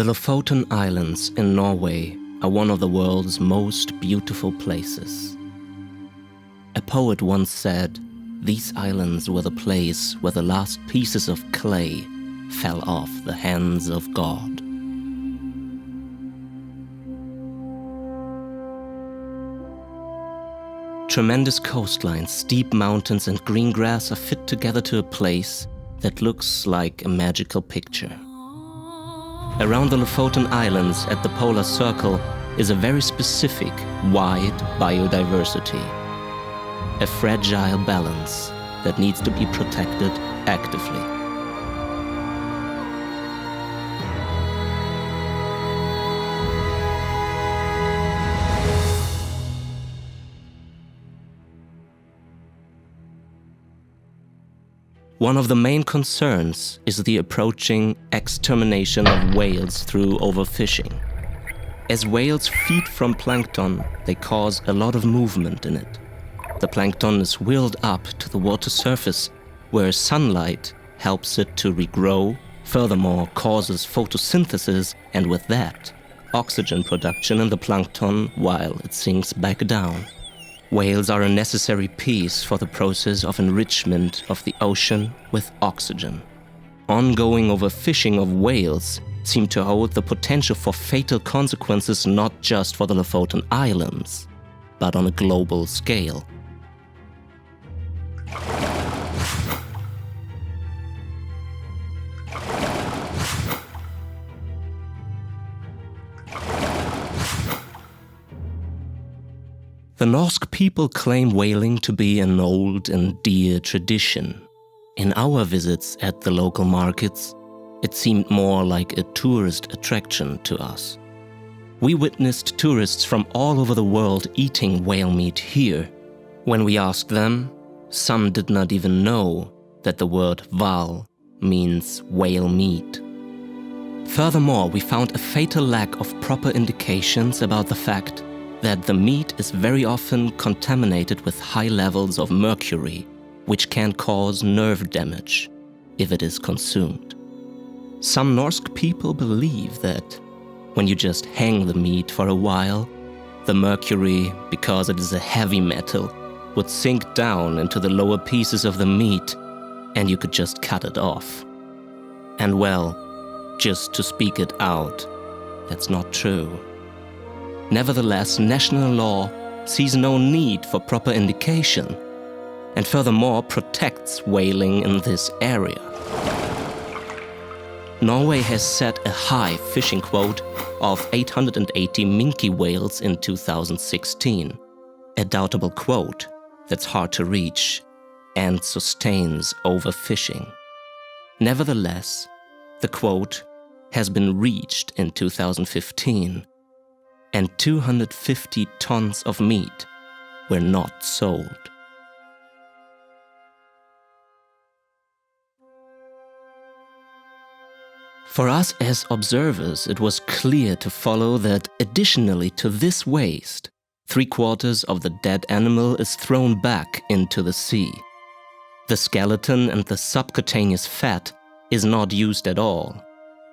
The Lofoten Islands in Norway are one of the world's most beautiful places. A poet once said, "These islands were the place where the last pieces of clay fell off the hands of God." Tremendous coastlines, steep mountains and green grass are fit together to a place that looks like a magical picture. Around the Lofoten Islands at the Polar Circle is a very specific, wide biodiversity. A fragile balance that needs to be protected actively. One of the main concerns is the approaching extermination of whales through overfishing. As whales feed from plankton, they cause a lot of movement in it. The plankton is whirled up to the water surface, where sunlight helps it to regrow, furthermore causes photosynthesis, and with that, oxygen production in the plankton while it sinks back down. Whales are a necessary piece for the process of enrichment of the ocean with oxygen. Ongoing overfishing of whales seem to hold the potential for fatal consequences not just for the Lofoten Islands, but on a global scale. The Norsk people claim whaling to be an old and dear tradition. In our visits at the local markets, it seemed more like a tourist attraction to us. We witnessed tourists from all over the world eating whale meat here. When we asked them, some did not even know that the word Wal means whale meat. Furthermore, we found a fatal lack of proper indications about the fact that the meat is very often contaminated with high levels of mercury, which can cause nerve damage if it is consumed. Some Norsk people believe that when you just hang the meat for a while, the mercury, because it is a heavy metal, would sink down into the lower pieces of the meat and you could just cut it off. And well, just to speak it out, that's not true. Nevertheless, national law sees no need for proper indication, and furthermore protects whaling in this area. Norway has set a high fishing quota of 880 minke whales in 2016, a doubtable quota that's hard to reach and sustains overfishing. Nevertheless, the quota has been reached in 2015, and 250 tons of meat were not sold. For us as observers, it was clear to follow that additionally to this waste, 3/4 of the dead animal is thrown back into the sea. The skeleton and the subcutaneous fat is not used at all.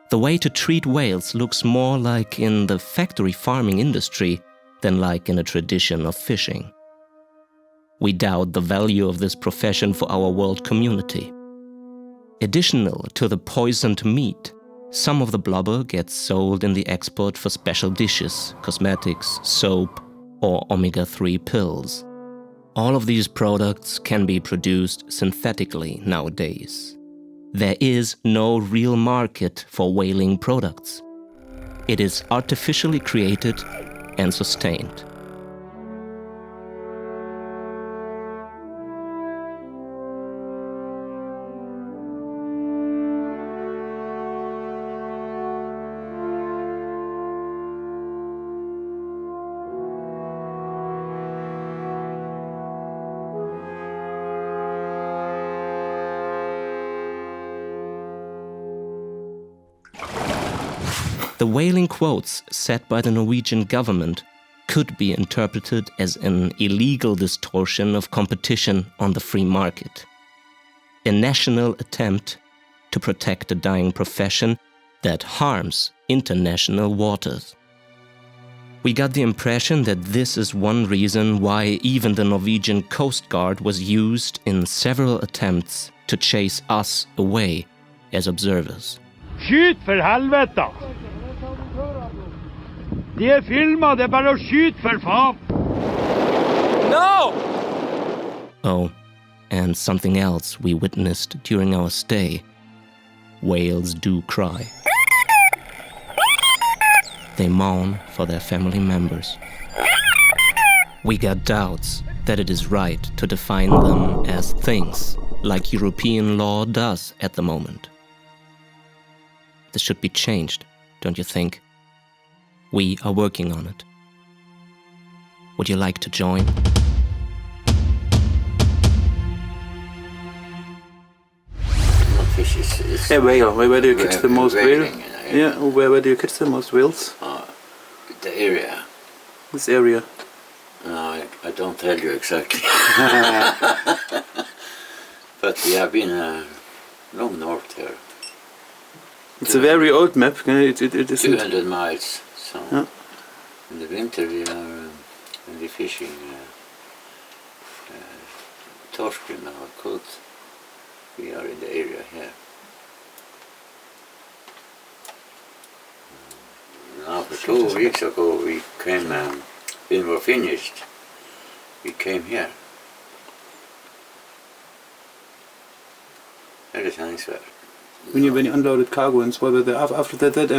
The way to treat whales looks more like in the factory farming industry than like in a tradition of fishing. We doubt the value of this profession for our world community. Additional to the poisoned meat, some of the blubber gets sold in the export for special dishes, cosmetics, soap, or omega-3 pills. All of these products can be produced synthetically nowadays. There is no real market for whaling products. It is artificially created and sustained. The whaling quotas set by the Norwegian government could be interpreted as an illegal distortion of competition on the free market. A national attempt to protect a dying profession that harms international waters. We got the impression that this is one reason why even the Norwegian Coast Guard was used in several attempts to chase us away as observers. Skyt for helvete! De filma, det bare å skyte for faen! No! Oh, and something else we witnessed during our stay. Whales do cry. They mourn for their family members. We got doubts that it is right to define them as things, like European law does at the moment. This should be changed, don't you think? We are working on it. Would you like to join? Yeah, whale. Where do you catch the most whales? Yeah, where do you catch the most whales? The area. This area. No, I don't tell you exactly. But we have been long north here. It's a very old map. It isn't 200 miles. So yeah. In the winter we are when we fishing torsk or cod. We are in the area here. Now for 2 weeks ago we came, when we were finished, we came here. Here is Nusfjord. When you unloaded cargo and so on. After that,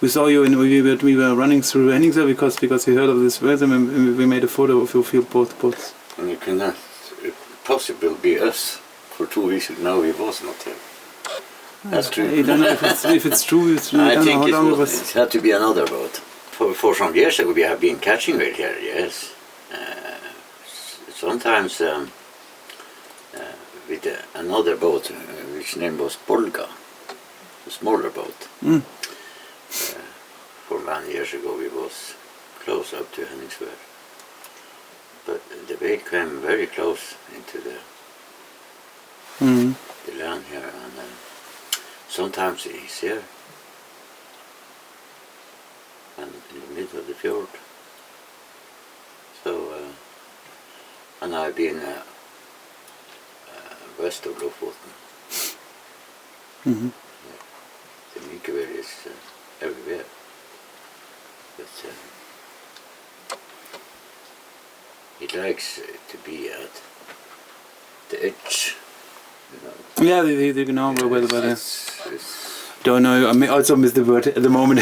we saw you and we were running through Nusfjord because we heard of this weather and we made a photo of your boats. And it cannot possibly be us. For 2 weeks now we was not here. That's true. I don't know if it's true. I think it had to be another boat. For some years ago we have been catching whale here, yes. Sometimes with another boat which name was Bolga, a smaller boat. For 1 year ago we was close up to Nusfjord. But the whale came very close into the land here, and sometimes he's here and in the middle of the fjord. So and I've been west of Lofothval. The Nusfjord is everywhere, but it likes to be at the edge. Yeah, they know whether don't know. I mean, also miss the word at the moment.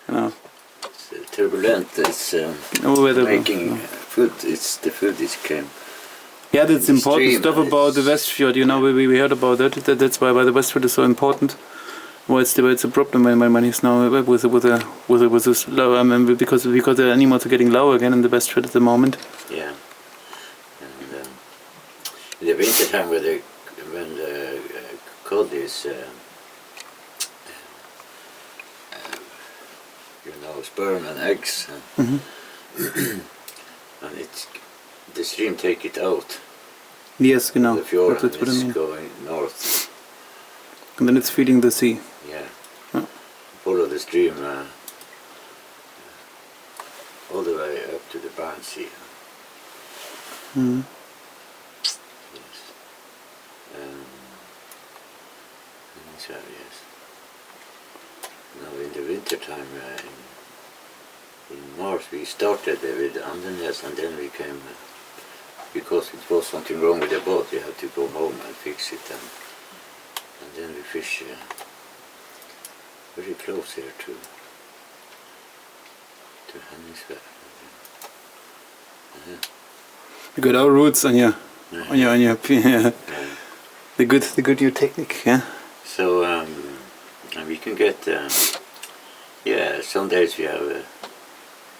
No. It's turbulent. It's making food. It's the food is came. Yeah, that's important stuff about the Westfjord. You know, we heard about that. That's why the Westfjord is so important. Well, it's a problem when he's now with this low. Because the animals are getting low again in the Westfjord at the moment. Yeah. In the winter time when the cod is sperm and eggs and the stream take it out. Yes, genau. The fjord that's what I mean. Going north. And then it's feeding the sea. Yeah. Follow the stream all the way up to the Barents Sea. Yes. Now in the winter time in March we started with Andenes and then we came because it was something wrong with the boat. We had to go home and fix it and then we fish very close here to Nusfjord. You got our roots on your the good new technique, yeah. So and we can get some days we have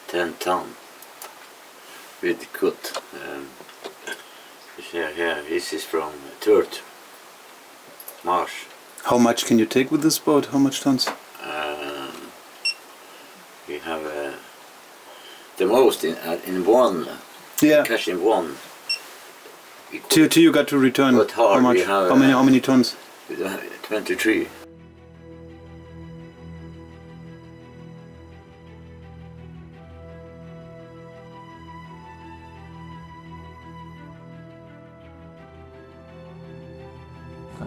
10 ton with cut. Here this is from 3rd March. How much can you take with this boat? How much tons? We have the most in one. Yeah. Catch in one. Till you got to return. But hard, how much? we have, how many tons? 23.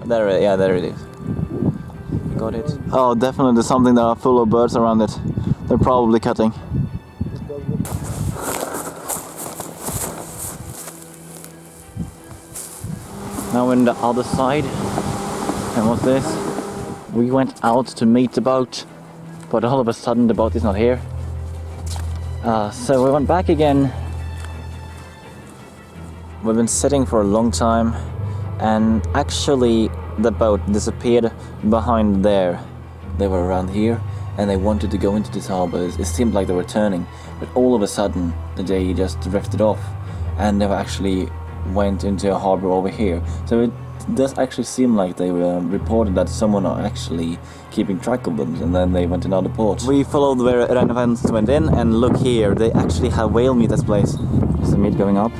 There it is. Got it. Oh, definitely something that are full of birds around it. They're probably cutting. Now we're on the other side. And what's this? We went out to meet the boat, but all of a sudden the boat is not here. So we went back again. We've been sitting for a long time, and actually the boat disappeared behind there. They were around here and they wanted to go into this harbor. It seemed like they were turning, but all of a sudden they just drifted off and they actually went into a harbor over here. So it does actually seem like they reported that someone are actually keeping track of them, and then they went to another port. We followed where Renevents went in, and look here, they actually have whale meat as place. Is the meat going up?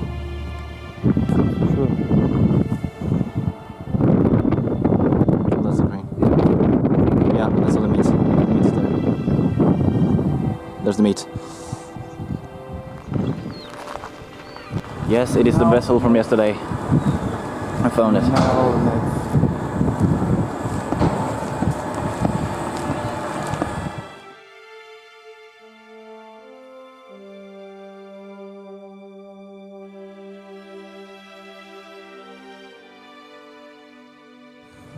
Sure. That's the crane. Yeah, that's all the meat. The meat is there. There's the meat. Yes, it is the vessel from yesterday. I found it.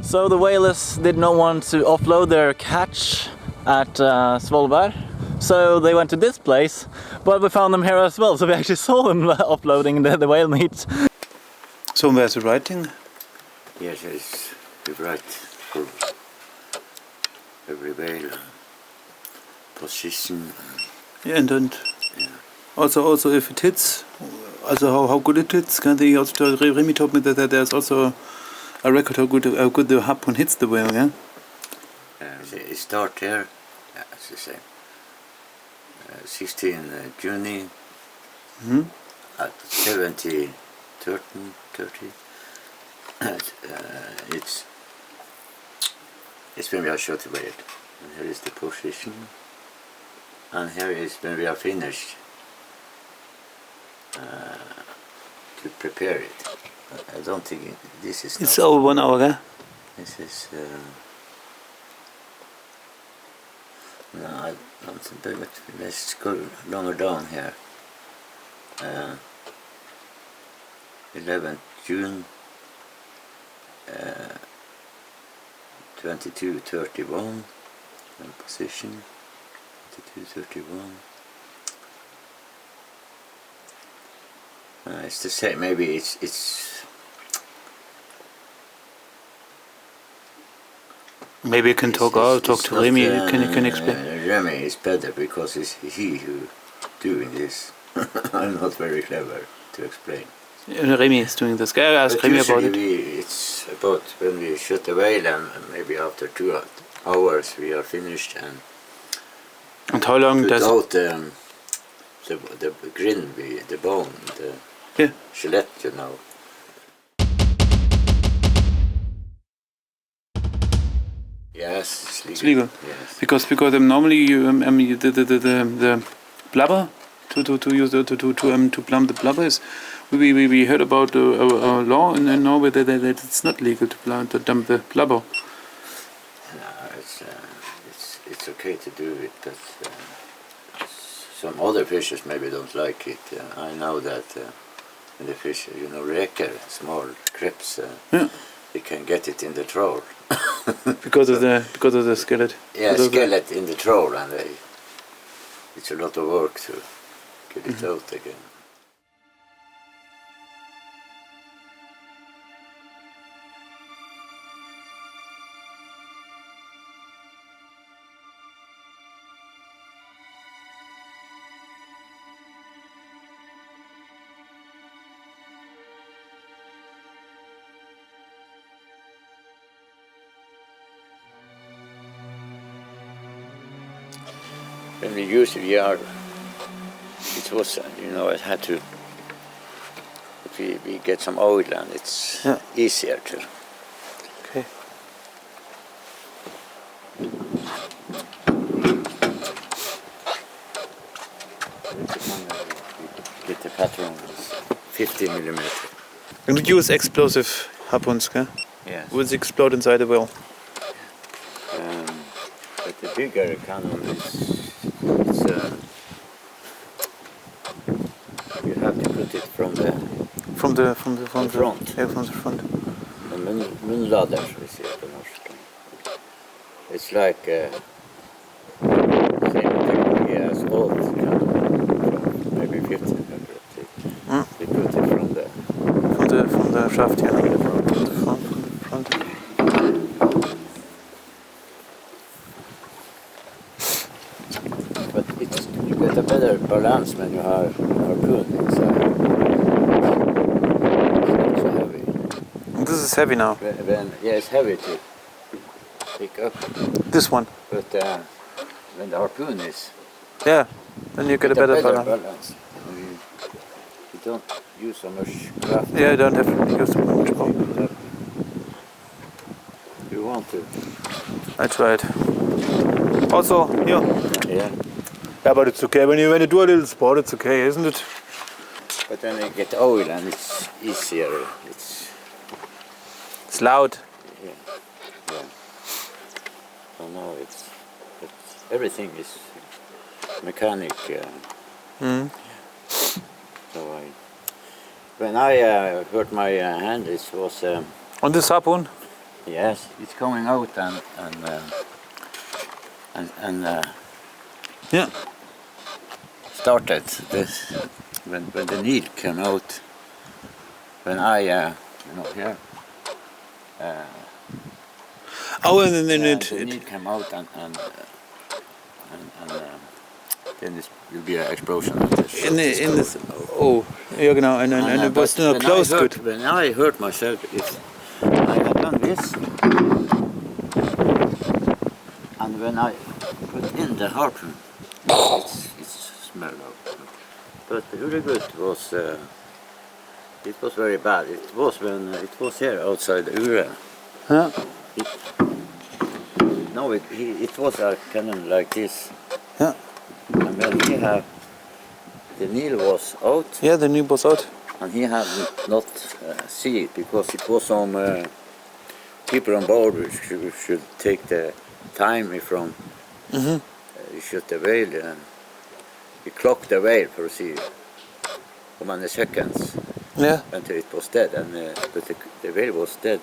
So the whalers did not want to offload their catch at Svolvær, so they went to this place, but we found them here as well, so we actually saw them offloading the whale meat. So where's the writing? Yes, it's we write for every whale position. Yeah, and also if it hits, also how good it hits. Can they also Remy told me that there's also a record how good the harpoon hits the whale, yeah? It start here, as you say, 16 June at 70, 30. It's when we are shot away, and here is the position, and here is when we are finished to prepare it. I don't think this is. It's over 1 hour, yeah? This is. No, I don't think, but let's go longer down here. 11th June 22:31 position 22:31. It's the same. Maybe it's. Maybe you can talk to Remy. Can explain. Remy is better because it's he who doing this. I'm not very clever to explain. Remy is doing this. I asked Remy about it. It's about when we shoot the whale, and maybe after 2 hours we are finished, and how long does out the grin, the bone, the skeleton, you know. Yes, it's legal. Yes. Because normally you the blubber to plumb the blubber is we heard about a law in Norway that it's not legal to dump the blubber. No, it's okay to do it, but some other fishes maybe don't like it. I know that in the fish, reker, small crepes, they can get it in the troll. because of the skeleton. Yeah, skeleton in the troll, and it's a lot of work to get it out again. When we used the yard, it was, it had to, if we get some oil, and it's easier to. Okay. Get the pattern, 50 millimeter. And we use explosive harpoons, okay? Yes. will explode inside the whale. But the bigger cannon is you have to put it from the From the front. Yeah, from the front. The munlader, we say på norska. It's like same technology as old cannon from maybe 1500. They put it from the shaft, yeah. from the front. From the front. But you get a better balance when you have harpoon inside. It's not so heavy. This is heavy now. Yeah, it's heavy to pick up. This one. But when the harpoon is, Yeah. Then you get a better balance. You don't use so much craft. Yeah, you don't have to use so much power. You want to. I tried. Also, here. Yeah. Yeah, but it's okay. When you do a little sport, it's okay, isn't it? But then you get oil and it's easier. It's loud. Yeah. So now everything is mechanic. So when I hurt my hand, it was On this harpoon? yes, it's coming out and Yeah. started this when the needle came out. When I here. Oh, and then The it needle came out and then this will be an explosion. in this. Oh, yeah, genau. And it was not close good. When I hurt myself, I had done this, and when I put in the harpoon, it's smelled out. But the really good was it was very bad. It was when it was here outside the Ure. Yeah. No, it was a cannon like this. Yeah. And when the needle was out, Yeah, the new was out. and he had not see it because it was some people on board which should take the time from you shoot the whale and you clock the whale for see how many seconds Yeah. until it was dead, and but the whale was dead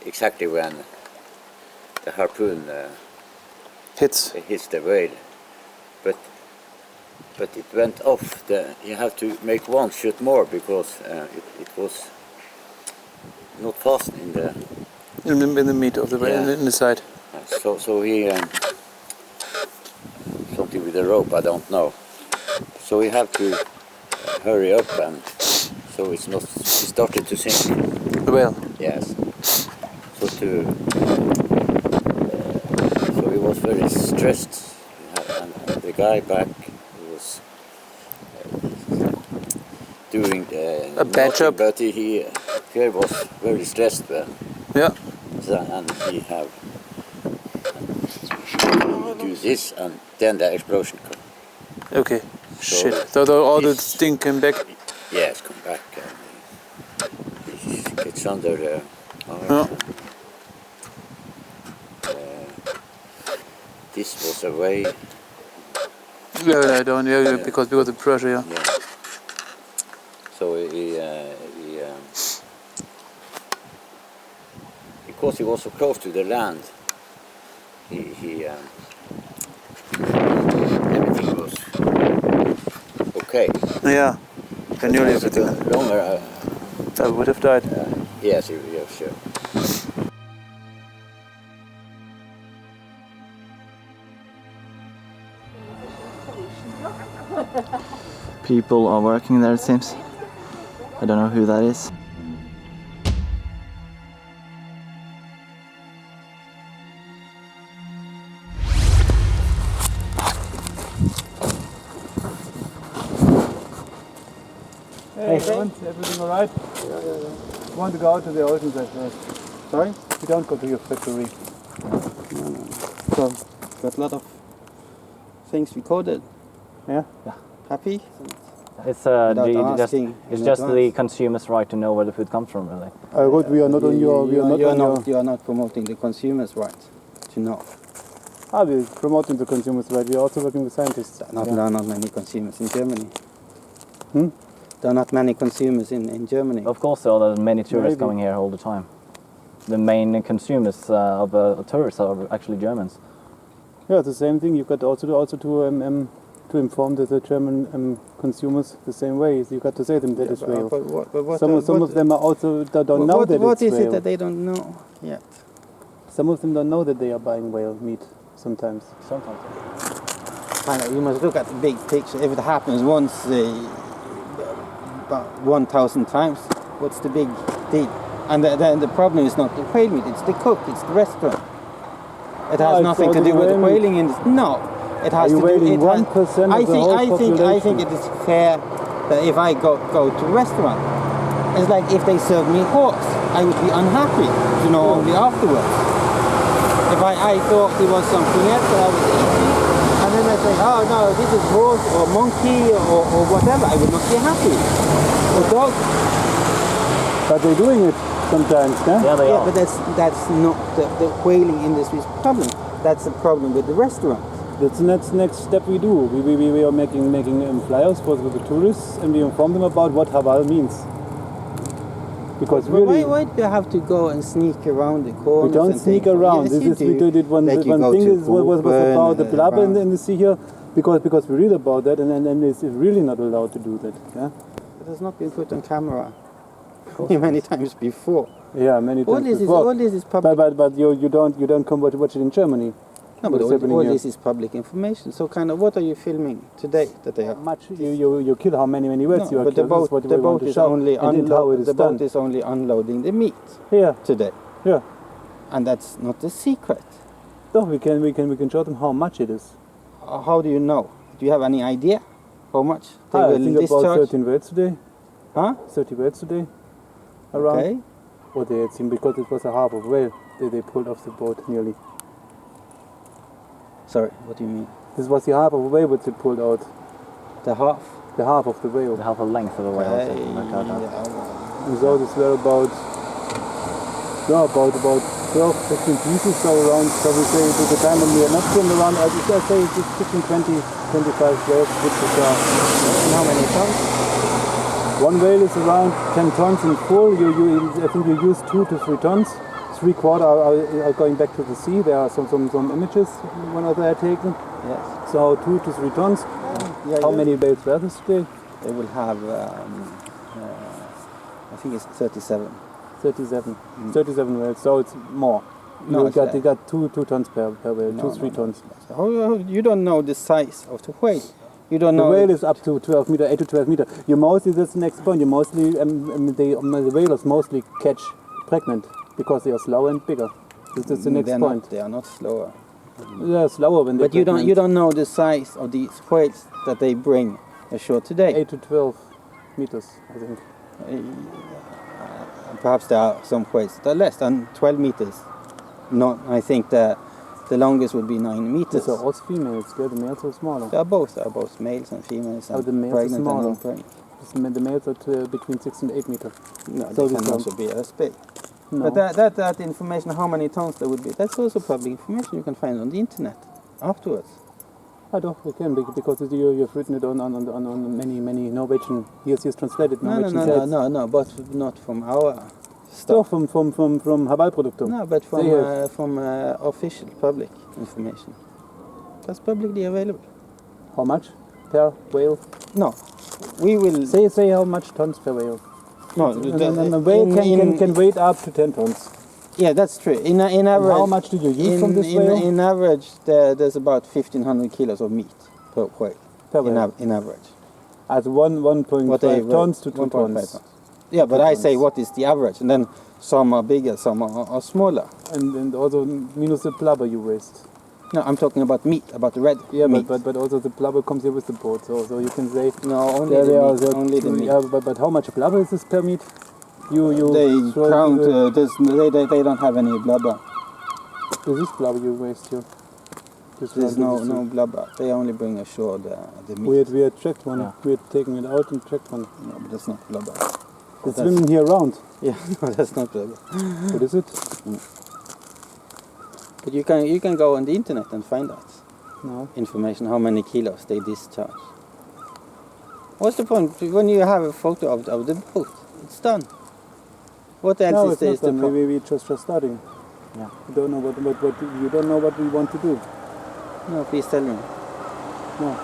exactly when the harpoon Hits. hits the whale, but it went off. You have to make one shoot more because it was not fastened in the. In the meat of the Yeah. in the side. So he something with the rope, I don't know. So we have to hurry up, and so it's not. It started to sink. The whale. Yes. So so he was very stressed, and the guy back was doing A bad job. but he was very stressed then. Yeah. So, and he have do this, and then the explosion come. Okay. Shit. So all the stink came back. Yes, come back. It's under the. Yeah. This was a way. Yeah, I don't. Yeah, because of the pressure. Yeah. Yeah. So because he was so close to the land, everything was okay. Yeah. I knew If it. it was longer, I would have died. yes, yeah, sure. People are working there, it seems. I don't know who that is. Hey, everything all right? Yeah. Want to go out to the ocean first? Sorry? You don't go to your factory. No. So, got a lot of things recorded. Yeah? Happy? It's Without just asking it's in just the advance. consumer's right to know where the food comes from, really. Good, we are not on your. We are not on your. You are not promoting the consumer's right to know. We're promoting the consumers' right. We are also working with scientists. There are not many consumers in Germany. Hmm? There are not many consumers in Germany. Of course, there are many tourists Maybe. coming here all the time. The main consumers of tourists are actually Germans. Yeah, it's the same thing. You've got also to inform the German consumers the same way. You got to say them that it's whale. Some of them are also don't know that What it's is whale. it that they don't know yet? Some of them don't know that they are buying whale meat. Sometimes. You must look at the big picture. If it happens once, about 1,000 times, what's the big deal? And then the problem is not the whale meat, it's the cook, it's the restaurant. It has nothing to do with the whaling industry. No, it has to do. It 1% of the whole population. I think it is fair that if I go to a restaurant, it's like if they serve me horse, I would be unhappy to know only afterwards. If I thought it was something else that I was eating, and then I say, oh no, this is horse or monkey or whatever, I would not be happy. Or dog. But they're doing it sometimes, yeah? Yeah, they Yeah, are. but that's not the whaling industry's problem. That's the problem with the restaurant. That's the next step we do. We are making flyers for the tourists, and we inform them about what halal means. Because But really, why do you have to go and sneak around the corners? we don't and sneak things? around. Yes, We did it one Like you go thing to is was Coburn, about the blubber around. in the sea here, because we read about that, and it's really not allowed to do that. Yeah, It has not been put on camera many times before. yeah, many times before. All this is public. But you don't come watch it in Germany. No, but what's happening all here. this is public information. So kind of, what are you filming today that they have? Much you kill how many words you are but the killed. boat, This is what the we want boat to is show, only and how it is the done. boat is only unloading the meat Yeah, today, yeah. and that's not the secret. So we can show them how much it is. How do you know? Do you have any idea how much they I will think about discharge? 13 words today. Huh? 30 words today. Around. Okay. What they had seen, because it was a half of whale. They pulled off the boat nearly. Sorry, what do you mean? This was the half of a whale which they pulled out. The half? The half of the whale. They have a length of a whale. Okay. something like that. Yeah. And so this were about 12, 15 pieces, so around, so we say at the time when we are not swim around, I say it's 15, 20, 25 whales, which is And how many tons? one whale is around 10 tons in full. I think you use 2 to 3 tons. 3/4 are going back to the sea. There are some images when they are taken. Yes. So 2 to 3 tons. Yeah, How yeah. many whales were this today? They will have, I think it's 37. 37. 37 whales. So it's more. No, it's They got 2 tons per whale. 2-3 tons. You don't know the size of the whale. You don't The know. whale is up to 12 meter, 8 to 12 meter. You mostly, that's the next point. You mostly, the whalers mostly catch pregnant because they are slower and bigger. That's the next point. They are not slower. They are slower when they. But you don't know the size of these whales that they bring ashore today. 8 to 12 meters, I think. Perhaps there are some whales that are less than 12 meters. No, I think the longest would be 9 meters. These are all females. Yeah, the males are smaller. They are both males and females. And the males are pregnant and smaller. non-pregnant. The males are between 6 and 8 meters. No, So they this can one- also be as big. No. But that information, how many tons there would be, that's also public information you can find on the internet afterwards. I don't, we can, because you've written it on many Norwegian, here's translated Norwegian sites. No, but not from our So stuff. from Habalproduktum. No, but They have- from official public information. That's publicly available. How much per whale? No, we will. Say how much tons per whale. No, And a whale can weight up to 10 tons. Yeah, that's true. In And average, how much do you use from this whale? in average, there's about 1,500 kilos of meat per whale. Per whale. In average. As 1.5 What they tons to 2 1.5 tons. tons. Yeah, but I say tons. what is the average, and then some are bigger, some are smaller. And also minus the blubber you waste. No, I'm talking about meat, about the red Yeah, meat. but also the blubber comes here with the boat, so you can say No, only there the are meat. Only the meat. Yeah, but how much blubber is this per meat? You They throw it count. in They don't have any blubber. this is blubber you waste here. There's no blubber. They only bring ashore the meat. We had checked one. Yeah. We had taken it out and checked one. No, but that's not blubber. It's swimming here around. Yeah, no, that's not blubber. What is it? But you can go on the internet and find out information how many kilos they discharge. What's the point when you have a photo of the boat? It's done. What else is the point? Maybe we're just starting. Yeah. You don't know what you don't know what we want to do. No, please tell me. No.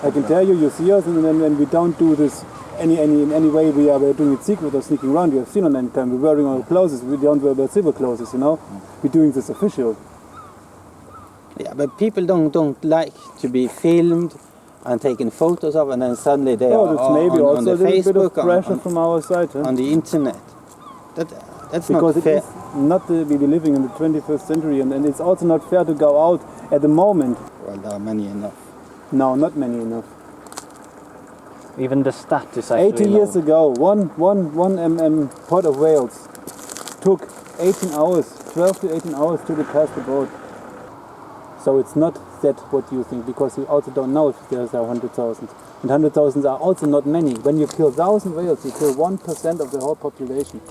I can tell you see us, and then when we don't do this any way we are doing it secret or sneaking around. You have seen on any time we're wearing our clothes. We don't wear the civil clothes, you know. We're doing this official. Yeah, but people don't like to be filmed and taken photos of, and then suddenly they are that's maybe on also the a little Facebook, bit of pressure from our side, huh? on the internet. That's because not fair. it is not we be living in the 21st century, and it's also not fair to go out at the moment. Well, there are many enough. No, not many enough. Even the stat is actually 80 years ago, one pot of whales took 18 hours, 12 to 18 hours to pass the boat. So it's not that what you think, because you also don't know if there's 100,000. And 100,000 are also not many. When you kill 1,000 whales, you kill 1% of the whole population.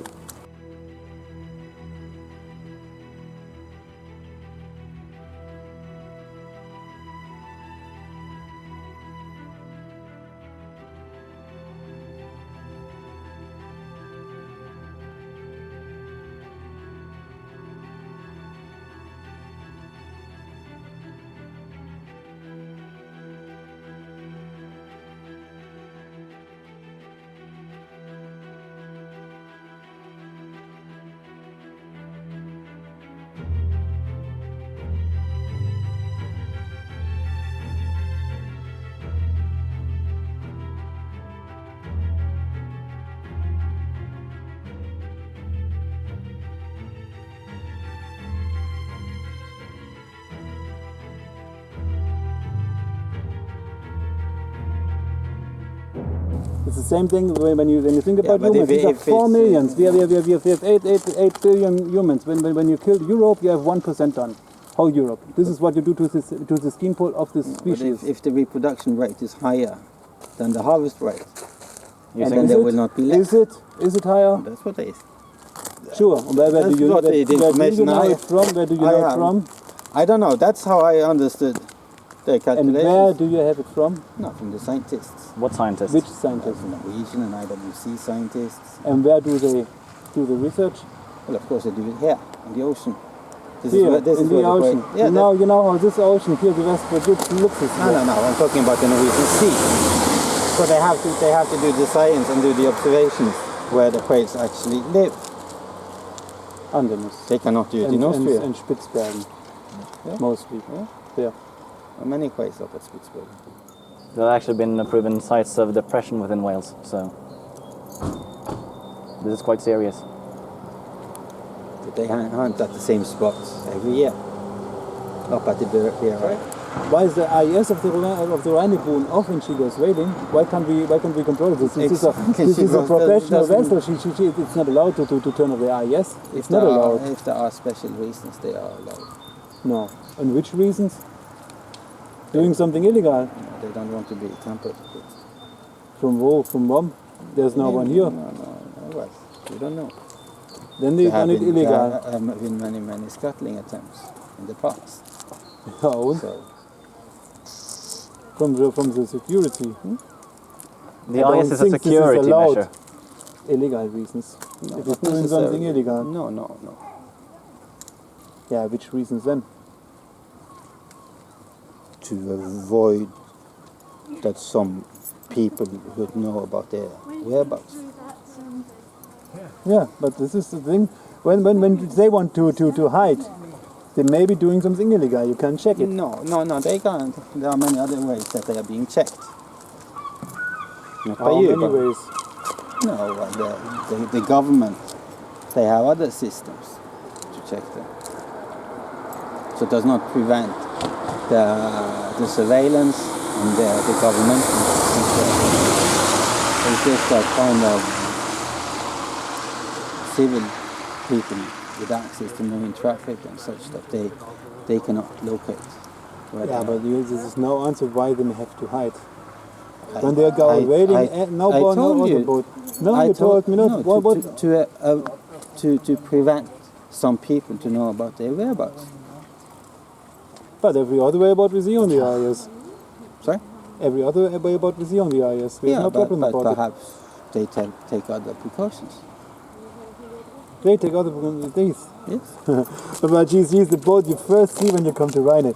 It's the same thing when you think about humans. These are 4 million. We have 8 billion humans. When you kill Europe, you have 1% done. Whole Europe. This is what you do to the skin pool of this species. But if the reproduction rate is higher than the harvest rate, then there will not be less. Is it higher? That's what it is. Sure. Where do you know it from? Where do you know it from? I don't know. That's how I understood the calculations. And where do you have it from? No, from the scientists. What scientists? Which scientists? Norwegian and IWC scientists. And where do they do the research? Well, of course they do it here, in the ocean. This in the ocean. Yeah, you know how this ocean here, the Westford looks this way. No, I'm talking about the Norwegian Sea. So they have to do the science and do the observations where the whales actually live. Underneath. They cannot do it in Austria. And Spitzbergen, mostly. Yeah. Many whales up at Spitzbergen. There have actually been proven sites of depression within whales, so this is quite serious. But they hunt at the same spots every year. Up at the Berg. Why is the IS of the Rheinebrunnen off when she goes whaling? Why can't we control this? This is a professional vessel. It's not allowed to turn off the IS. It's not allowed. If there are special reasons, they are allowed. No. And which reasons? Doing something illegal. No, they don't want to be tampered with. From who? From mom? There's no one here. No. Well, you don't know. Then they've done it illegal. There have been many scuttling attempts in the past. Oh. So, from the security. The IS is a security measure. Illegal reasons. no, If it's doing something illegal. No. Yeah, which reasons then? To avoid that some people would know about their whereabouts. Yeah, but this is the thing. When they want to hide, they may be doing something illegal. You can't check it. No, they can't. There are many other ways that they are being checked. Not by you, many ways. No, the government, they have other systems to check them. So it does not prevent the surveillance and the government. It's just a kind of civil people with access to marine traffic and such that they cannot locate. Yeah, but this is no answer why they have to hide. When they go wailing, no boat, no other boat. No, you told me not. To prevent some people to know about their whereabouts. But every other whereabout we see on the IS. Sorry? Every other whereabout we see on the IS. There's no problem but about it. perhaps they take other precautions. They take other things. Yes. But she's the boat you first see when you come to Rhine.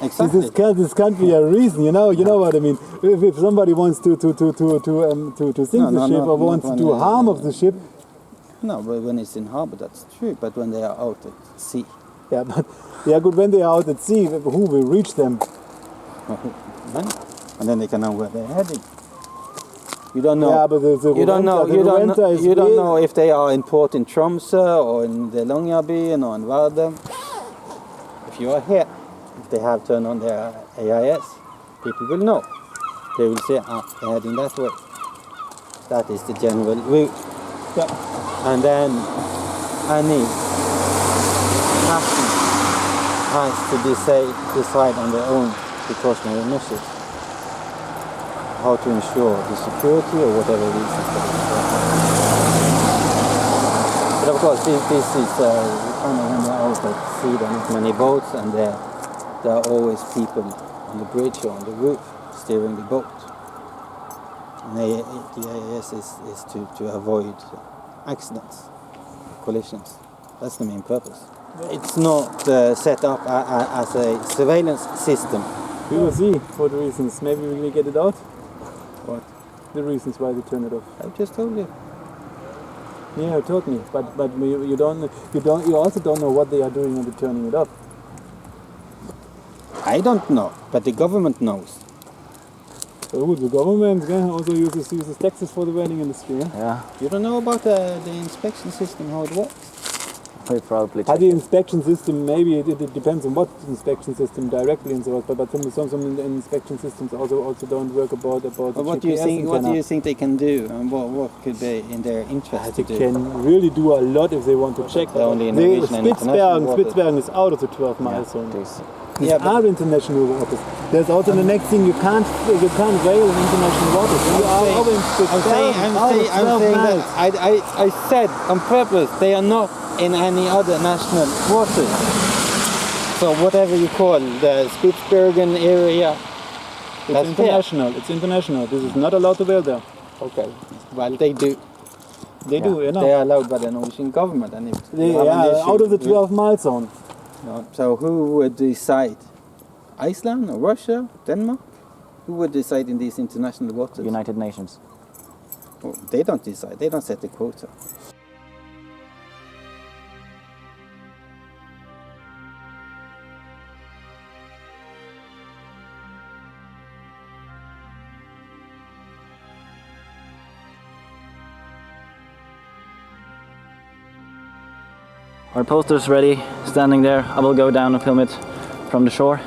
Exactly. This can't be a reason, you know what I mean. If somebody wants to sink the ship or wants to do harm of the ship. No, but when it's in harbour, that's true. But when they are out at sea. Yeah, but good. When they are out at sea, who will reach them? And then they can know where they're heading. You don't know. Yeah, but you don't know if they are in port in Tromsø or in the Longyearbyen or in Varde. If you are here, if they have turned on their AIS, people will know. They will say, they're heading that way. That is the general route. Yeah. And then any captain has to decide on their own precautionary measures how to ensure the security or whatever reasons. But of course, this is when they're out at sea, there are not many boats, and there are always people on the bridge or on the roof steering the boat. And the AIS is to avoid accidents, collisions. That's the main purpose. It's not set up as a surveillance system. We will see for the reasons. Maybe we will get it out. What? The reasons why they turn it off. I just told you. Yeah, you told me, but you also don't know what they are doing when they're turning it off. I don't know, but the government knows. Oh, the government also uses taxes for the whaling industry. Yeah, You don't know about the inspection system, how it works? we probably The check it. inspection system, maybe it depends on what inspection system directly and so on, but some inspection systems also don't work about But the what do you GPS think? What do antenna. you think they can do, and what could be in their interest They to do? can really do a lot if they want to check. They're only in Norwegian and international waters. Spitsbergen is out of the 12-mile Yeah, zone. this. These are international waters. There's also the next thing, you can't whale in international waters. You are over in Spitsbergen, out of 12 miles. I said on purpose they are not in any other national waters. So whatever you call the Spitsbergen area, It's international. It's international. This is not allowed to whale there. Okay. Well, they do. They do, you know. They are allowed by the Norwegian government, and if They you have an are issue out of the with- 12-mile zone. No. So who would decide? Iceland or Russia, Denmark? Who would decide in these international waters? United Nations. Oh, they don't decide. They don't set the quota. Our poster's ready, standing there. I will go down and film it from the shore.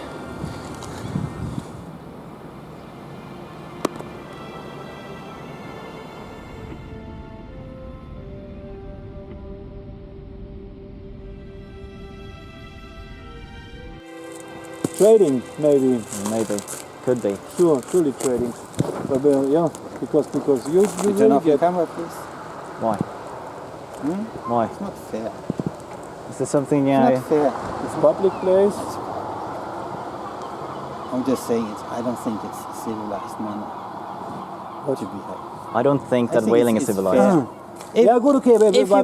Trading, maybe. Maybe. Could be. Sure, truly trading. But yeah, because you Turn really off your get... camera, please. Why? Why? It's not fair. Is there something... It's not fair. It's public place. I'm just saying it. I don't think it's a civilized manner to behave. I don't think I that think whaling is it's civilized. fair. Yeah, good, okay, but If you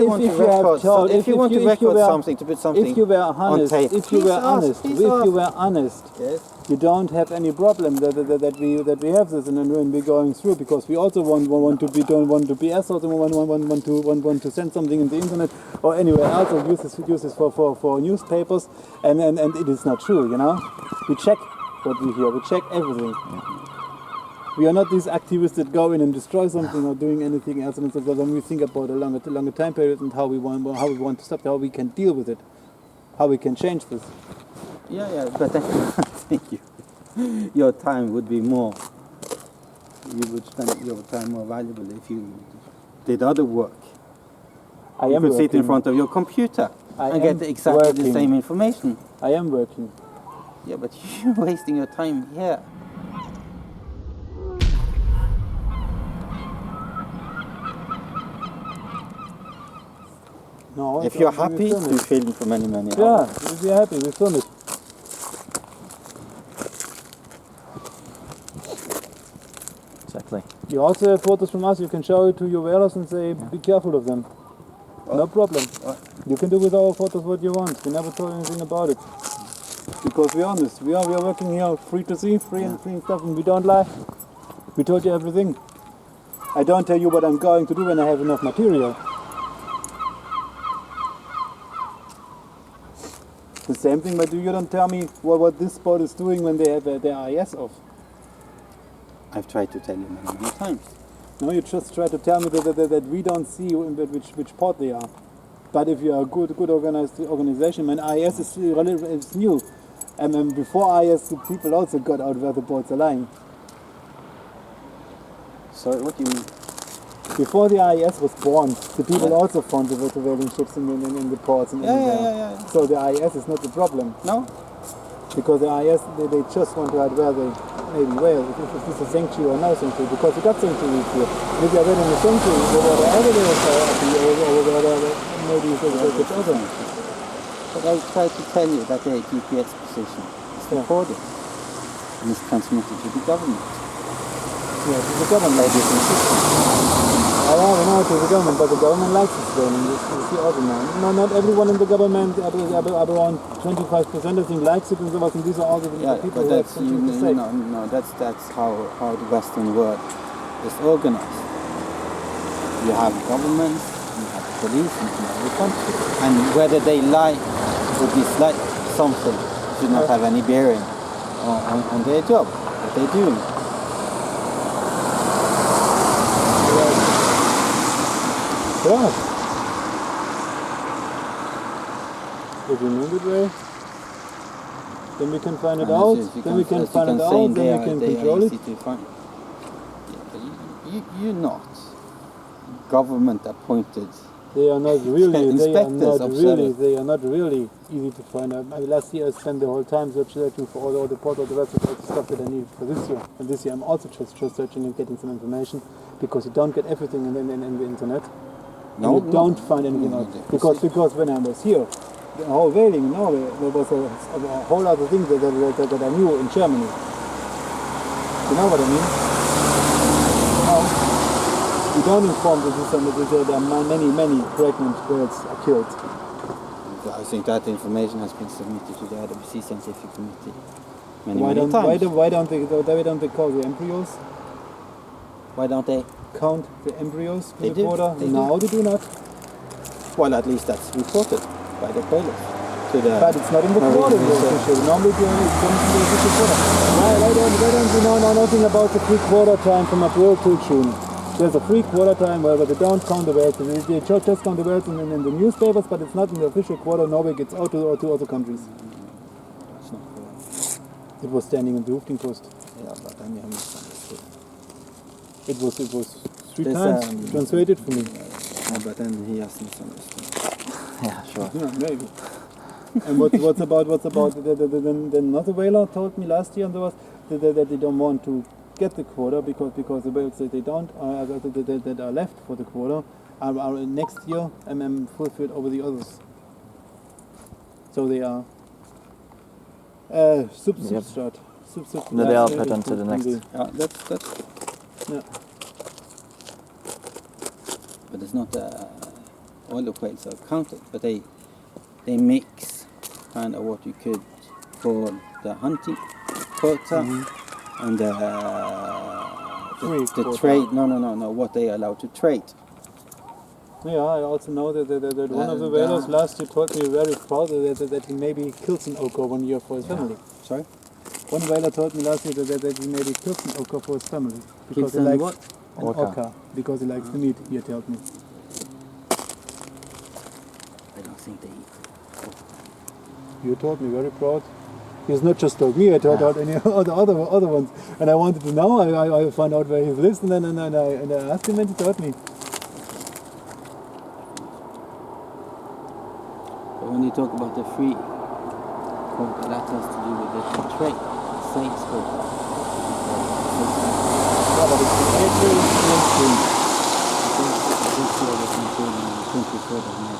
want to put something if you were honest, on tape, if you were honest, Yes. you don't have any problem that we have this and when we're going through, because we also want to be don't want to be assholes and want to send something in the internet or anywhere else or use this for newspapers and it is not true, you know. We check what we hear, we check everything. We are not these activists that go in and destroy something or doing anything else. And so when we think about a longer time period and how we want to stop, how we can deal with it, how we can change this. Yeah, but I think your time would be more. You would spend your time more valuable if you did other work. I You am could sit in working. front of your computer and get exactly the same information. I am working. Yeah, but you're wasting your time here. No, If you're happy, you film for many hours. Yeah, if you're happy, we film it. Exactly. You also have photos from us, you can show it to your whalers and say, be careful of them. No problem. You can do with our photos what you want. We never told anything about it. Because we're honest. We are working here free to see, free and stuff, and we don't lie. We told you everything. I don't tell you what I'm going to do when I have enough material. The same thing, but you don't tell me what this boat is doing when they have their IS off. I've tried to tell you many times. No, you just try to tell me that we don't see which port they are. But if you are a good organized organization, when IS is new, and before IS, the people also got out where the boats are lying. Sorry, what do you mean? Before the IS was born, the people also found the whaling ships in the ports. Yeah. So the IS is not the problem. No? Because the IS, they just want to hide where they maybe whale, if it's a sanctuary or no sanctuary, because you got sanctuaries here. If you're in a sanctuary, wherever they are happy, or wherever maybe it's other. But I tried to tell you that the GPS position is recorded and is transmitted to the government. Yeah, to the government. By different systems. I know to the government, but the government likes it then. You see also now. No, not everyone in the government, around 25% I think likes it and so on. And these are all the people who have something to say. No, that's how the Western world is organized. You have governments, you have police in every country, and whether they like or dislike something should not have any bearing on their job, what they're doing. Yeah. If you move it way, then we can find it out. Then we can find it out. Then we can control it. Yeah, but you're not government appointed. They are not really. They are not really easy to find out. Last year I spent the whole time searching for all the port, all the websites, all the stuff that I need for this year. And this year I'm also just searching and getting some information, because you don't get everything in the internet. No, and you don't find anything out. Because when I was here, the whole whaling in Norway, there was a whole other thing that I knew in Germany. You know what I mean? You don't inform that there are many pregnant whales are killed. I think that information has been submitted to the RWC Scientific Committee Why don't they call the embryos? Why don't they count the embryos for they the do. quota? They No, they do not. Well, at least that's reported by the pilots. But it's not in the quota. Normally it comes in the official quota. Why don't you know nothing about the free quota time from April to June? There's a free quota time where they don't count the whales. They just count the whales in the newspapers, but it's not in the official quota. Norway gets out to other countries. That's not correct. It was standing in the Hoofdingpost. Yeah, but then you have misunderstood. It was 3 times translated for me. Yeah, but then he has misunderstood. Yeah, sure. Yeah, maybe. And what's about the another whaler told me last year, and there was that they don't want to get the quota because the whales that they don't that are left for the quota are next year fulfilled over the others. So they are substrat. No, they are put onto the next. Yeah, that's. Yeah. But it's not all the whales are counted, but they mix kind of what you could call the hunting quota and the trade. No. What they are allowed to trade. Yeah, I also know that one of the whalers last year told me very proud that he maybe kills an ochre 1 year for his family. Sorry? One whaler told me last year that he maybe kills an ochre for his family. Because Kills he an likes what? an ochre. Because he likes the meat, he told me. I don't think they eat. You told me very proud. He's not just told me, I told out any other ones. And I wanted to know, I found out where he lives, and then I asked him and he told me. talk about the free quota, that has to do with the trade, sales quota. Yeah, but it's every mainstream. I think so was including 23rd of May.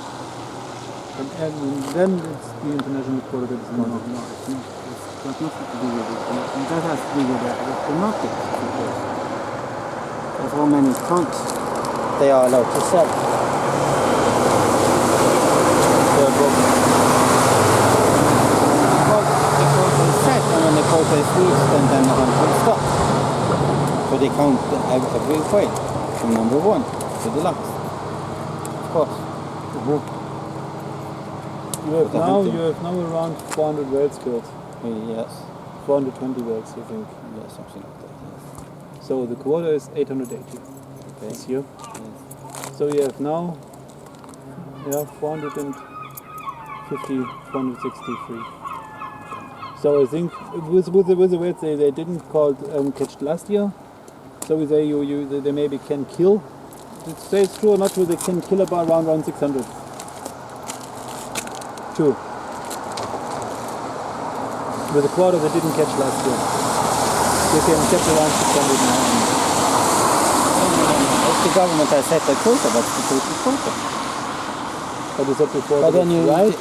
And then it's the international quota that is No, counted. no, it's not. It's got nothing to do with it. And that has to do with the market situation. That's how many tons they are allowed to sell. The problem. Because the quota is set, and when the quota is reached, then the hunt will stop. So they count every whale from number 1 to the last. Of course. You have now around 400 whales killed. Yes. 420 whales, I think. Yeah, something like that. Yes. So the quota is 880 this year. Yes. So you have now 450, 463. So I think with the whales they didn't catch last year. So we say they maybe can kill. Say it's true or not true, they can kill about around 600. True. With the quota they didn't catch last year. They can catch around 600 now. If the government has set a quota, that's the total quota. But you said before But that then you- right?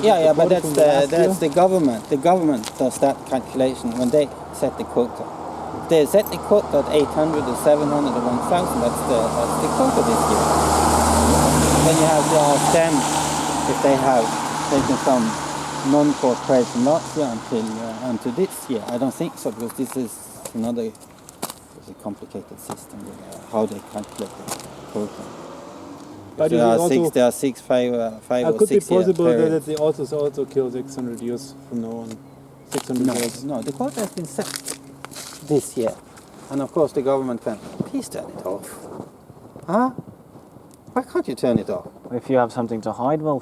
Yeah, but quota from the last that's year? the government. The government does that calculation when they set the quota. If they set the quota at 800 or 700 or 1,000, that's the quota this year. Then you have to ask them if they have taken some non-caught prey from last year until this year. I don't think so, because this is another it's a complicated system with how they calculate the quota. But There it are is also- 5 or could be 6 year possible that periods. they also kill 600 years from now on. 600 years. No, the quota has been set this year. And of course the government can, please turn it off. Huh? Why can't you turn it off? If you have something to hide, well,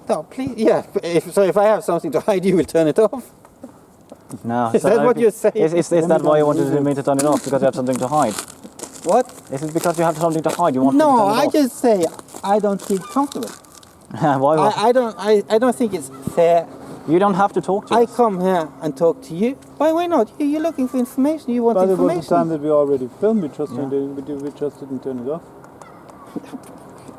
No, please, yeah. If I have something to hide, you will turn it off. no. Is that what you're saying? Is that why you wanted me to turn it off? Because you have something to hide? What? Is it because you have something to hide? You want me to No, turn it I off? just say I don't feel comfortable. Why? I don't think it's fair. You don't have to talk to I us. come here and talk to you. Why not? You're looking for information. You want But it was the time information. that we already filmed, we just Yeah. didn't turn it off.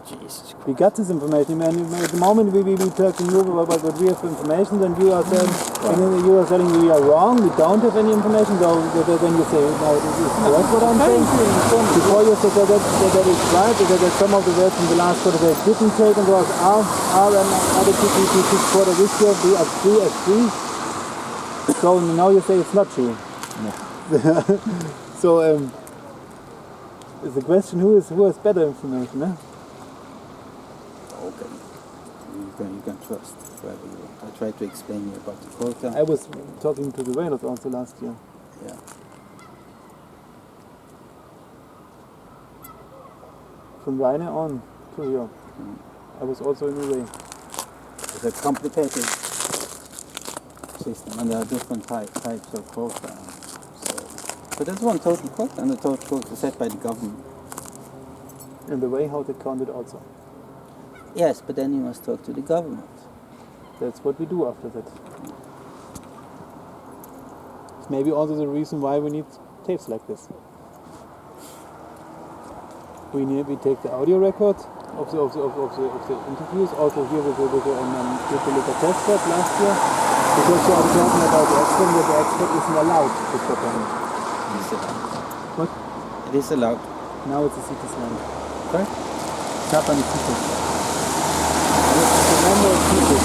Jesus We got this information, man. At the moment we talk to you about what we have information, then you are saying we are wrong, we don't have any information, so then you say, no, this is correct what I'm saying. Before you said that is right, that some of the words from the last quarter they didn't take and was other people quarter this year, we are 3 as 3. So now you say it's not true. So it's a question who has better information, eh? Okay. You can trust whoever you want. I tried to explain you about the quota. I was talking to the whalers also last year. Yeah. From Rhine on to here. I was also in a way. It's a complicated system, and there are different types of quota. But there's one total quota, and the total quota is set by the government. And the way how they count it also. Yes, but then you must talk to the government. That's what we do after that. It's maybe also the reason why we need tapes like this. We take the audio record of the interviews, also here with the test set last year, because you are talking about the expert, that the expert isn't allowed to put on it. It is allowed. What? It is allowed. Now it's a CT scan. Sorry? Japan is CT. The number of people.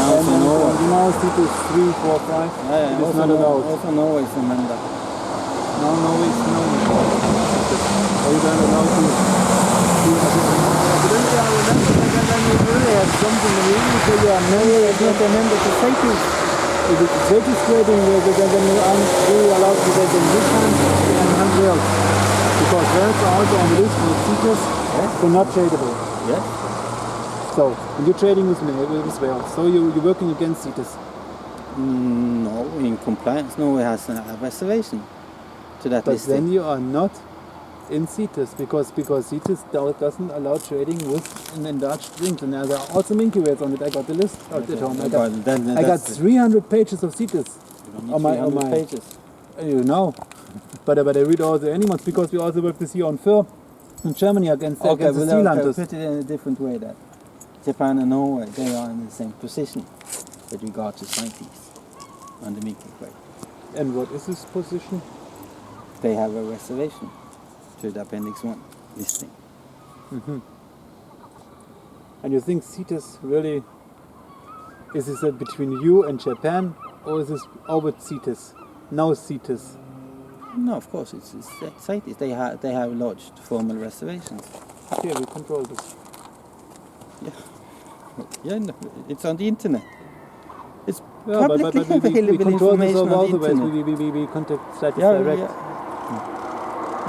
And now CT is 3, 4, 5. Yeah, It is also not allowed. Also Norway is a member. No, it's no. Are you going to allow to? But then you really have something in the English where you are not a member to say to. If it's registering, then you aren't really allowed to get in this hand and hunt whales. Because whales are also on the list with seekers, they're not tradable. Yes. So, and you're trading with whales, so you're working against CITES. No, in compliance, Norway has a reservation to that But listing. then you are not in CITES because CITES doesn't allow trading with enlarged drinks, and there are also minke whales on it. I got the list at home. I got 300 pages of CITES on my pages. You know, but I read all the animals because we also work this year on fur in Germany against the sea hunters. Put it in a different way. That Japan and Norway, they are in the same position with regard to CITES on the minke whale. And what is this position? They have a reservation to the Appendix 1 listing. Mm-hmm. And you think CITES really, is this between you and Japan, or is this over CITES? No CITES? No, of course, it's CITES. They have lodged formal reservations. Okay, we control this. Yeah, no, it's on the internet. It's Yeah, but publicly we available control this information on the otherwise. internet. We contact CITES Yeah, direct. yeah.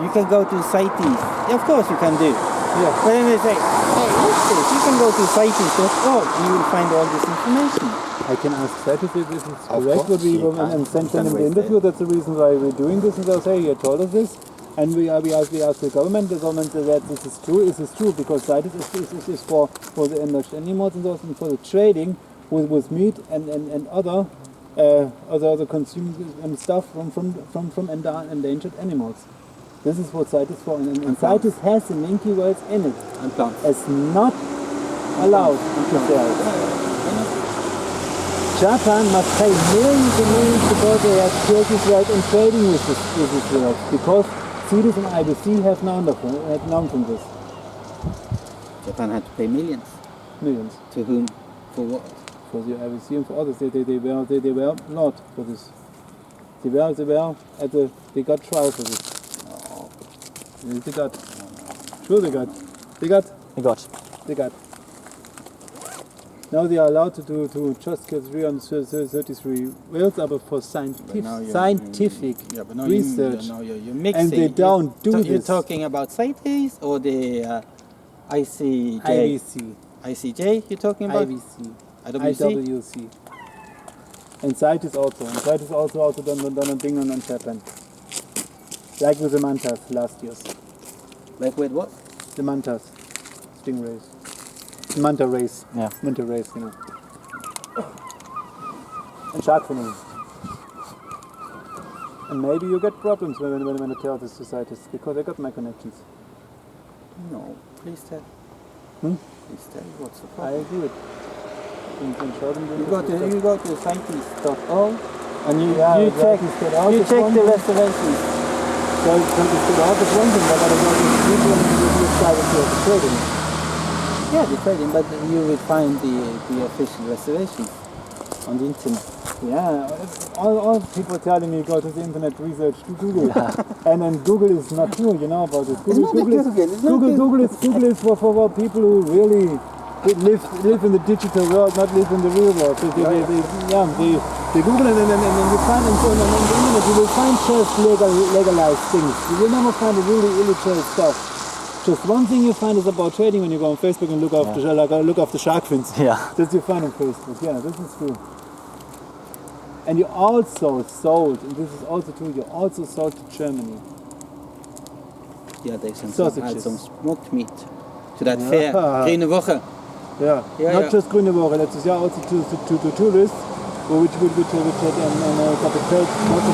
You can go to CITES. Yeah, of course you can do. Yeah. But then they say, hey, what's this? You can go to CITES.org and you will find all this information. I can ask CITES if this is Of correct, course you can. and send You can them the raise interview. That's the reason why we're doing this, and they'll say, you told us this. And we ask the government said that this is true. Is this true? Because CITES is for the enlarged animals and those, and for the trading with meat and other consumed stuff from endangered animals. This is what CITES for, and CITES has the minke whales in it. And plants. It's not allowed to sell. Japan must pay millions and millions because they have killed this whale in trading with this whale, because CITES and IBC have known from this. Japan had to pay millions. Millions. To whom? For what? For the IBC and for others. They were not for this. They got trial for this. Oh. They got. Sure they got. They got. Now they are allowed to just kill 333 whales, but for scientific research. You're mixing. And they don't do this. You're talking about CITES or the ICJ? ICJ you're talking about? IWC. And CITES also. And CITES also done a thing on Japan. Like with the mantas last year. Like with what? The mantas. Stingrays. Manta race. Yeah. Manta race, you know. And shark finning. And maybe you get problems when you tell this to CITES, because they got my connections. No, please tell. Please tell what's the I problem. agree with. And show them You go to CITES.org and you check the reservations. So the all is one thing, but I go to the people and you start with trading. Yeah, the trading, but you will find the official reservations on the internet. Yeah, all people telling me go to the internet research to Google, and then Google is not true, you know about it. Google is for people who really live in the digital world, not live in the real world. So they Google and then you find on the internet you will find just legalized things. You will never find the really illegal stuff. Just one thing you find is about trading when you go on Facebook and look after shark fins. Yeah. That you find on Facebook. Yeah, this is true. And you also sold, and this is also true, you also sold to Germany. Yeah, they had Sausages. some smoked meat to that fair, Grüne Woche. Yeah, not just Grüne Woche, that's also to tourists, which got the trade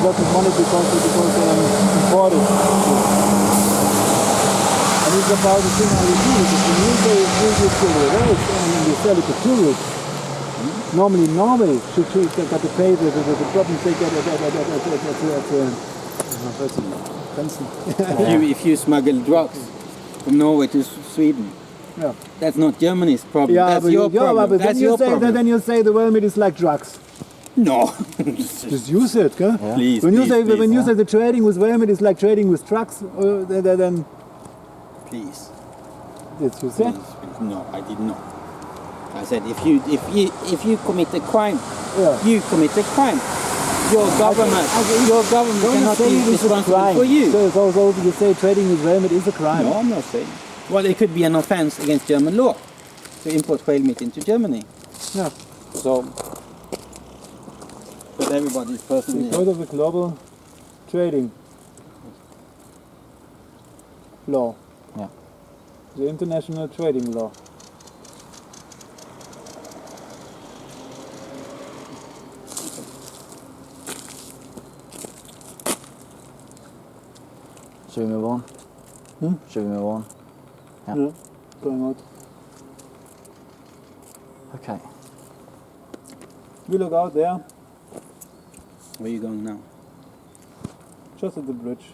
lots of money because they imported. And it's about the thing how you do it. If you kill the whales and you sell it to tourists, normally Norway should got to pay the problems they get If you smuggle drugs from Norway to Sweden, that's not Germany's problem. That's your problem. That's your problem. Then you say the whale meat is like drugs. No. Just use it, huh? Yeah. Please. When you say the trading with whale meat is like trading with drugs, then Please. That's you said? Please. No, I did not. I said if you commit a crime, you commit a crime. Your government cannot be responsible for you. So you say trading with whale meat is a crime? No, I'm not saying. Well, it could be an offence against German law to import whale meat into Germany. Yeah. So, but everybody's personally. Because of the global trading. law. Yeah. The international trading law. Should we move on? Should we move on? Yeah. Going out. Okay. We look out there, Where are you going now? just at the bridge.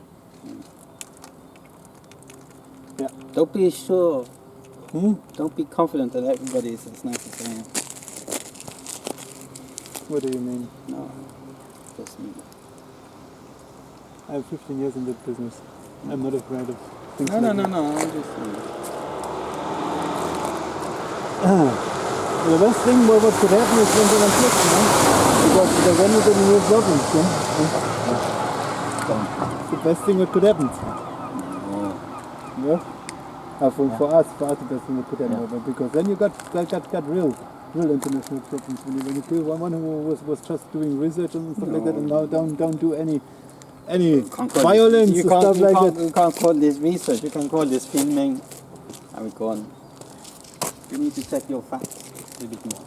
Yeah. Don't be sure. Don't be confident that everybody is as nice as I am. What do you mean? No, just me. I have 15 years in that business. I'm not afraid of things No, like no, that. no, I'm just. The best thing what could happen is when they conflict, you know? Because then you get new problems, you know? It's the best thing what could happen. Yeah? For us, the best thing what could happen. Because then you got real international problems. When you kill one who was just doing research and stuff like that, and now don't do any violence and stuff like that. You can't call this research, you can call this filming. I will go on. You need to check your facts a bit more.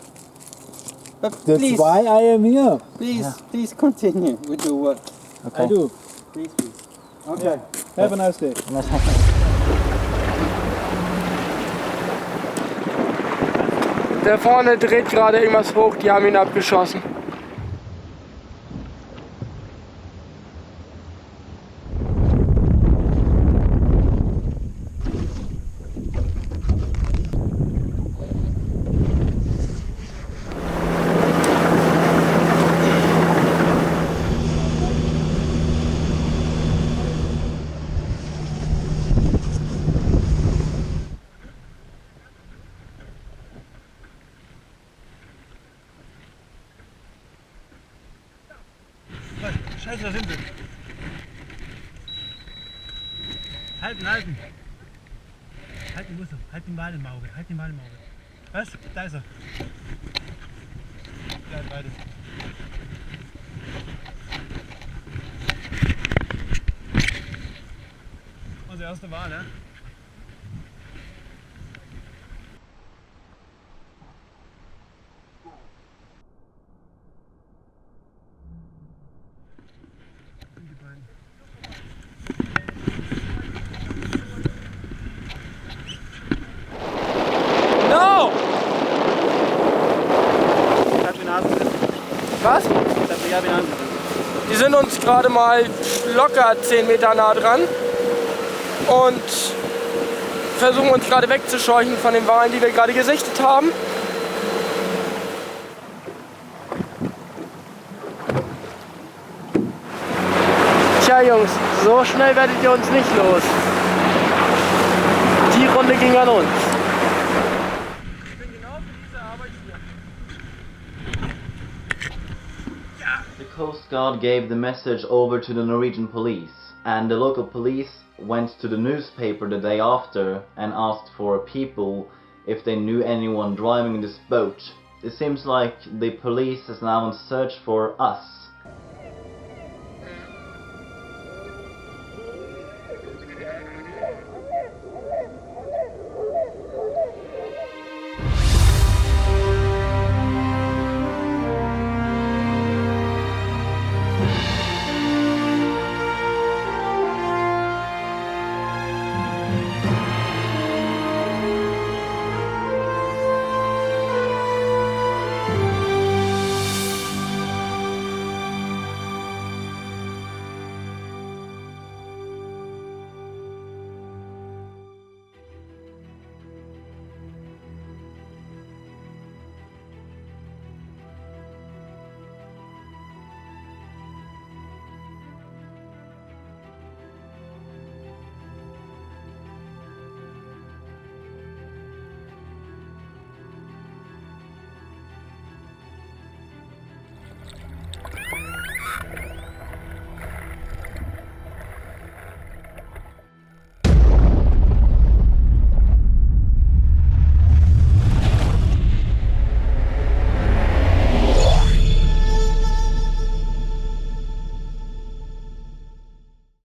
But That's please, why I am here. please continue with your work. Okay. I do. Please. Okay. Have a nice day. Der vorne dreht gerade irgendwas hoch, die haben ihn abgeschossen. Scheiße, da sind sie. Halten. Halten, wo ist er? Halt den Wal im Auge. Was? Da ist er. Der hat beide. Unser erster Wal, ne? Was? Die sind uns gerade mal locker 10 Meter nah dran und versuchen uns gerade wegzuscheuchen von den Walen, die wir gerade gesichtet haben. Tja Jungs, so schnell werdet ihr uns nicht los. Die Runde ging an uns. The Coast Guard gave the message over to the Norwegian police, and the local police went to the newspaper the day after and asked for people if they knew anyone driving this boat. It seems like the police is now on search for us.